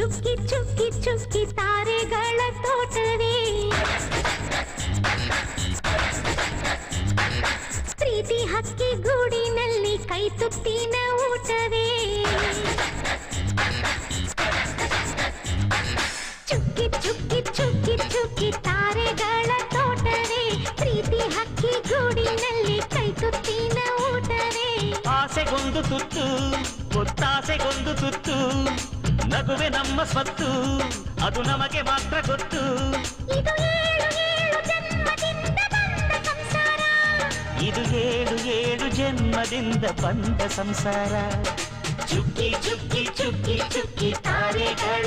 ಚುಕ್ಕಿ ಚುಕ್ಕಿ ಚುಕ್ಕಿ ತಾರೆಗಳ ತೋಟವೇ ಪ್ರೀತಿ ಹಕ್ಕಿ ಗೂಡಿನಲ್ಲಿ ಕೈ ತುತ್ತಿನ ಊಟವೇ ಚುಕ್ಕಿ ಚುಕ್ಕಿ ಚುಕ್ಕಿ ಚುಕ್ಕಿ ತಾರೆಗಳ ತೋಟವೇ ಪ್ರೀತಿ ಹಕ್ಕಿ ಗೂಡಿನಲ್ಲಿ ಕೈ ತುತ್ತಿನ ಊಟವೇ ಆಸೆಗೊಂದು ತುತ್ತು ಒತ್ತಾಸೆಗೊಂದು ತುತ್ತು ನಗುವೆ ನಮ್ಮ ಸ್ವತ್ತು ಅದು ನಮಗೆ ಮಾತ್ರ ಗೊತ್ತು ಇದು ಏಳು ಏಳು ಜನ್ಮದಿಂದ ಬಂದ ಸಂಸಾರ ಇದು ಏಳು ಏಳು ಜನ್ಮದಿಂದ ಬಂದ ಸಂಸಾರ ಚುಕ್ಕಿ ಚುಕ್ಕಿ ಚುಕ್ಕಿ ಚುಕ್ಕಿ ತಾರೆಗಳ